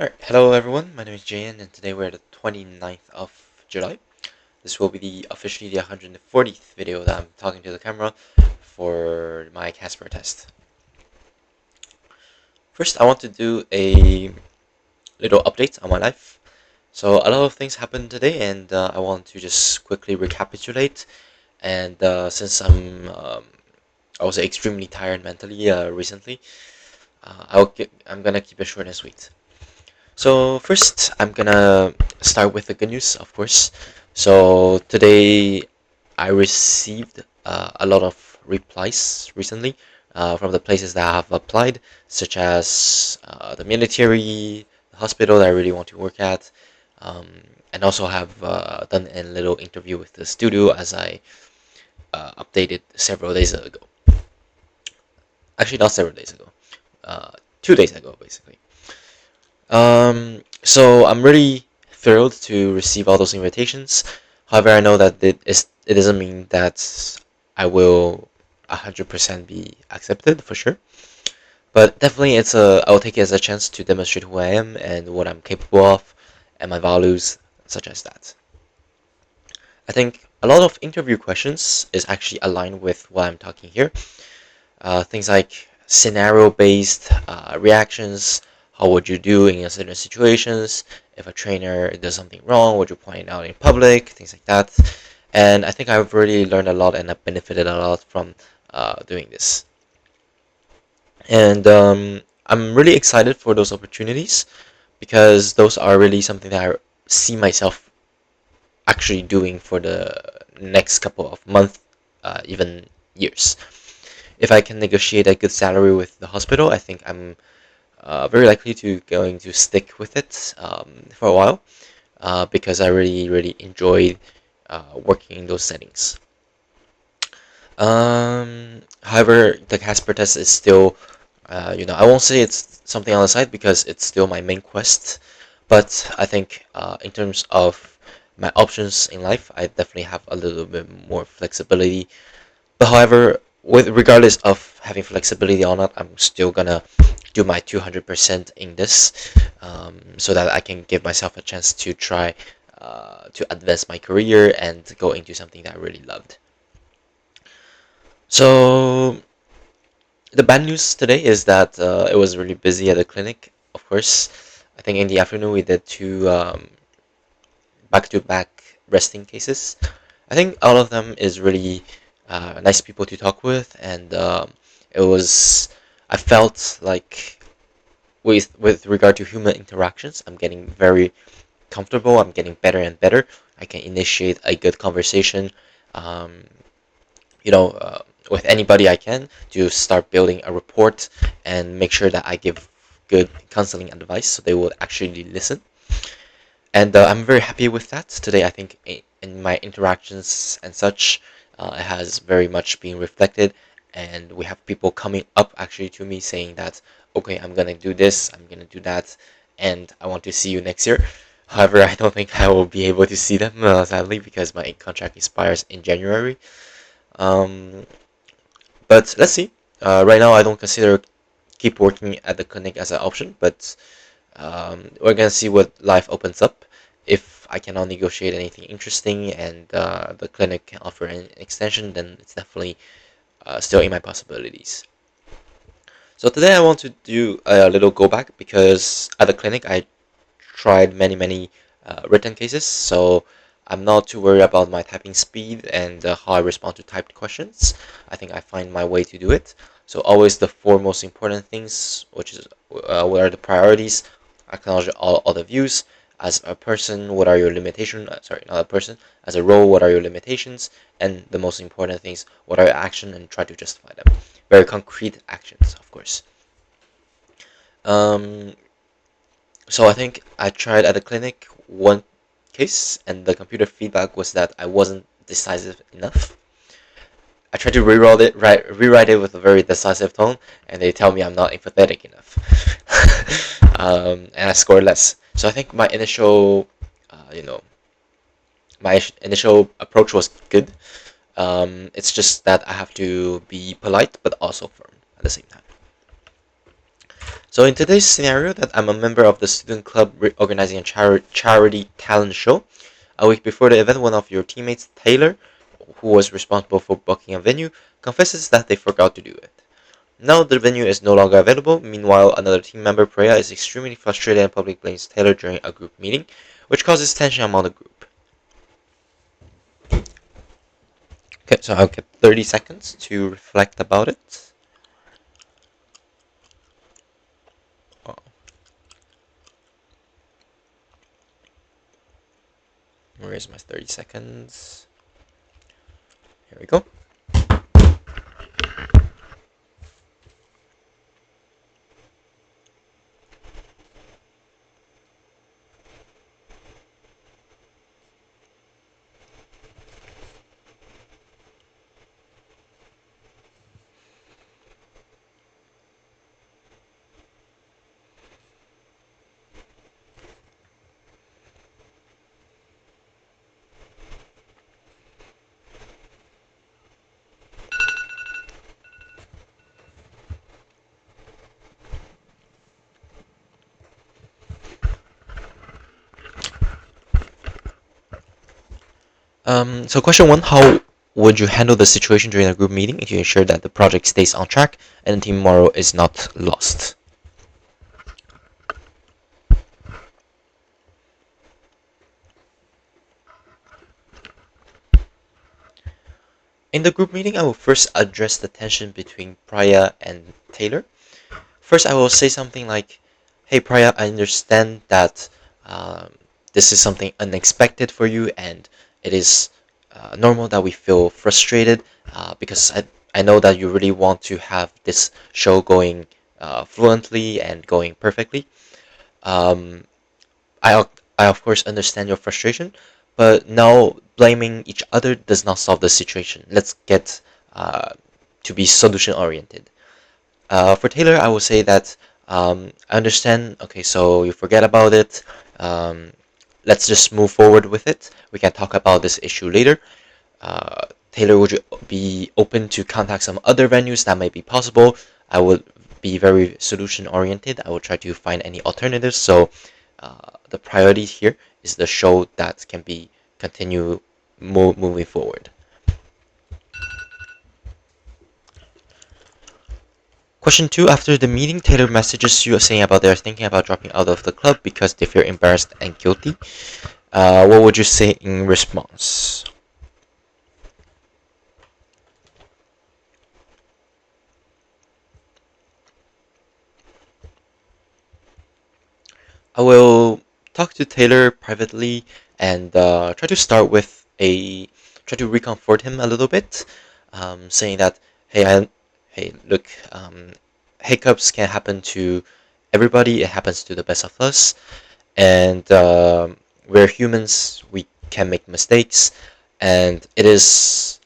Alright, hello everyone, my name is Jayan and today we're the 29th of July. This will be officially the 140th video that I'm talking to the camera for my Casper test. First, I want to do a little update on my life. So a lot of things happened today and I want to just quickly recapitulate and since I was extremely tired mentally recently, I'm gonna keep it short and sweet. So first, I'm gonna start with the good news, of course. So today, I received a lot of replies recently from the places that I have applied, such as the military, the hospital that I really want to work at, um, and also have done a little interview with the studio as I updated several days ago. Actually, not several days ago, 2 days ago, basically. So I'm really thrilled to receive all those invitations. However, I know that it doesn't mean that I will 100% be accepted for sure. But definitely, I will take it as a chance to demonstrate who I am and what I'm capable of, and my values, such as that. I think a lot of interview questions is actually aligned with what I'm talking here. Things like scenario-based reactions. How would you do in certain situations? If a trainer does something wrong, would you point it out in public? Things like that. And I think I've really learned a lot and I've benefited a lot from doing this. And I'm really excited for those opportunities because those are really something that I see myself actually doing for the next couple of months, even years. If I can negotiate a good salary with the hospital, I think I'm very likely to going to stick with it for a while because I really enjoy working in those settings. However, the Casper test is still, I won't say it's something on the side because it's still my main quest. But I think in terms of my options in life, I definitely have a little bit more flexibility. But however, with regardless of having flexibility or not, I'm still gonna do my 200% in this, so that I can give myself a chance to try to advance my career and go into something that I really loved. So the bad news today is that it was really busy at the clinic. Of course, I think in the afternoon we did two back-to-back resting cases. I think all of them is really nice people to talk with, and it was. I felt like with regard to human interactions, I'm getting very comfortable. I'm getting better and better. I can initiate a good conversation, um, you know, uh, with anybody I can to start building a rapport and make sure that I give good counseling advice so they will actually listen. And I'm very happy with that. Today, I think in my interactions and such, it has very much been reflected. And we have people coming up actually to me saying that, okay, I'm gonna do this, I'm gonna do that, and I want to see you next year. However, I don't think I will be able to see them, sadly, because my contract expires in January. Um, but let's see. Right now, I don't consider keep working at the clinic as an option, but we're gonna see what life opens up. If I cannot negotiate anything interesting and the clinic can offer an extension, then it's definitely still in my possibilities. So today I want to do a little go back because at the clinic I tried many written cases, so I'm not too worried about my typing speed and how I respond to typed questions. I think I find my way to do it. So always the four most important things, which is what are the priorities, acknowledge all the views. As a person, what are your limitations? Sorry, not a person. As a role, what are your limitations? And the most important things, what are your actions, and try to justify them. Very concrete actions, of course. Um, so I think I tried at the clinic one case, and the computer feedback was that I wasn't decisive enough. I tried to rewrite it with a very decisive tone, and they tell me I'm not empathetic enough, and I scored less. So I think uh, you know, my initial approach was good. It's just that I have to be polite but also firm at the same time. So in today's scenario that I'm a member of the student club organizing a charity talent show, a week before the event, one of your teammates, Taylor, who was responsible for booking a venue, confesses that they forgot to do it. Now the venue is no longer available. Meanwhile, another team member, Priya, is extremely frustrated and publicly blames Taylor during a group meeting, which causes tension among the group. Okay, so I'll get 30 seconds to reflect about it. Oh. Where is my 30 seconds? Here we go. So question one, how would you handle the situation during a group meeting to ensure that the project stays on track and the team morale is not lost? In the group meeting, I will first address the tension between Priya and Taylor. First, I will say something like, "Hey Priya, I understand that this is something unexpected for you, and it is normal that we feel frustrated because I know that you really want to have this show going fluently and going perfectly. Um, I I of course understand your frustration, but now blaming each other does not solve the situation. Let's get to be solution oriented." For Taylor, I will say that I understand. Okay, so you forget about it. Um, let's just move forward with it. We can talk about this issue later. Taylor, would you be open to contact some other venues that might be possible? I would be very solution oriented. I will try to find any alternatives. So the priority here is the show that can be continue moving forward. Question two, after the meeting, Taylor messages you saying about they're thinking about dropping out of the club because they feel embarrassed and guilty. What would you say in response? I will talk to Taylor privately and try to recomfort him a little bit, saying that hey, look, hiccups can happen to everybody. It happens to the best of us, and we're humans. We can make mistakes, and it is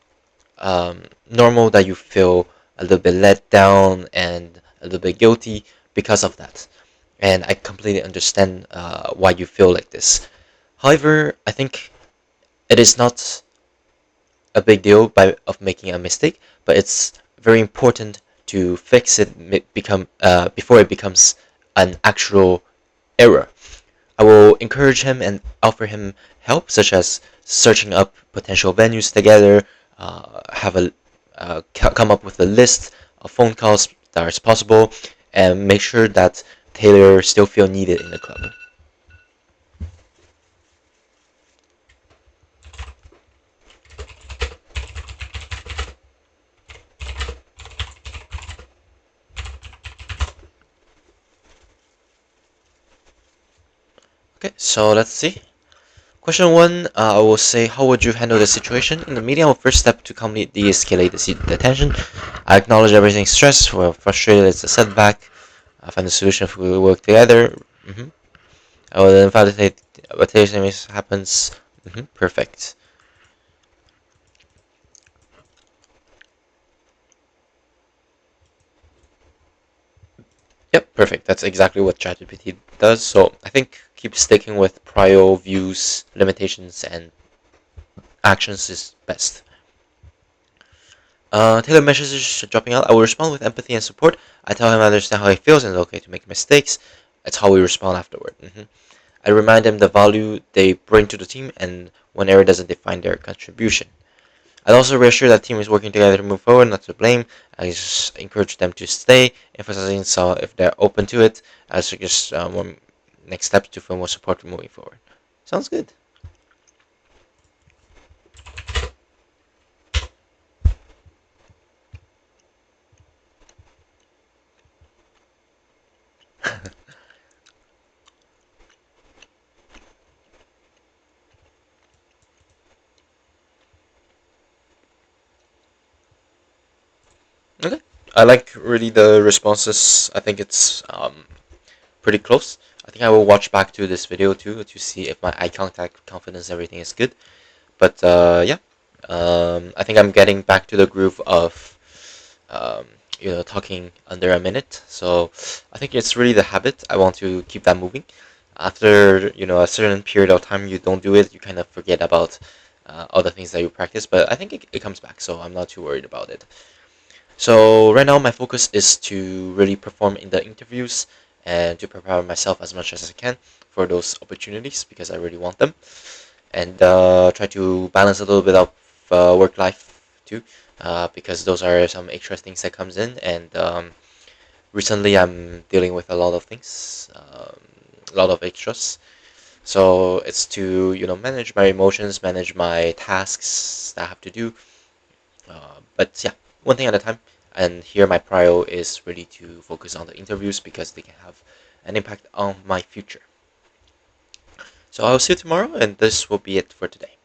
normal that you feel a little bit let down and a little bit guilty because of that. And I completely understand why you feel like this. However, I think it is not a big deal of making a mistake, but it's very important to fix it before it becomes an actual error. I will encourage him and offer him help, such as searching up potential venues together, have a come up with a list of phone calls that are possible, and make sure that Taylor still feel needed in the club. Okay, so let's see. Question one, I will say, how would you handle the situation? In the meeting, I will first step to calmly de-escalate the tension. I acknowledge everything's stress, we're frustrated, it's a setback. I find a solution if we work together. I will then validate what happens. Perfect. Yep, perfect. That's exactly what ChatGPT does. So I think keep sticking with prior views, limitations, and actions is best. Taylor messages dropping out. I will respond with empathy and support. I tell him I understand how he feels and it's okay to make mistakes. That's how we respond afterward. I remind them the value they bring to the team and whenever it doesn't define their contribution. I also reassure that the team is working together to move forward, not to blame. I just encourage them to stay, emphasizing so if they're open to it, I suggest more next steps to feel more support moving forward. Sounds good. Okay. I like really the responses. I think it's pretty close. I think I will watch back to this video too to see if my eye contact, confidence, everything is good. But yeah, I think I'm getting back to the groove of um, talking under a minute. So I think it's really the habit. I want to keep that moving. After a certain period of time, you don't do it, you kind of forget about other things that you practice. But I think it comes back, so I'm not too worried about it. So right now, my focus is to really perform in the interviews and to prepare myself as much as I can for those opportunities because I really want them, and try to balance a little bit of work life too, because those are some extra things that comes in. And recently, I'm dealing with a lot of things, a lot of extras. So it's to manage my emotions, manage my tasks that I have to do, but yeah, one thing at a time. And here my prio is really to focus on the interviews because they can have an impact on my future. So I'll see you tomorrow, and this will be it for today.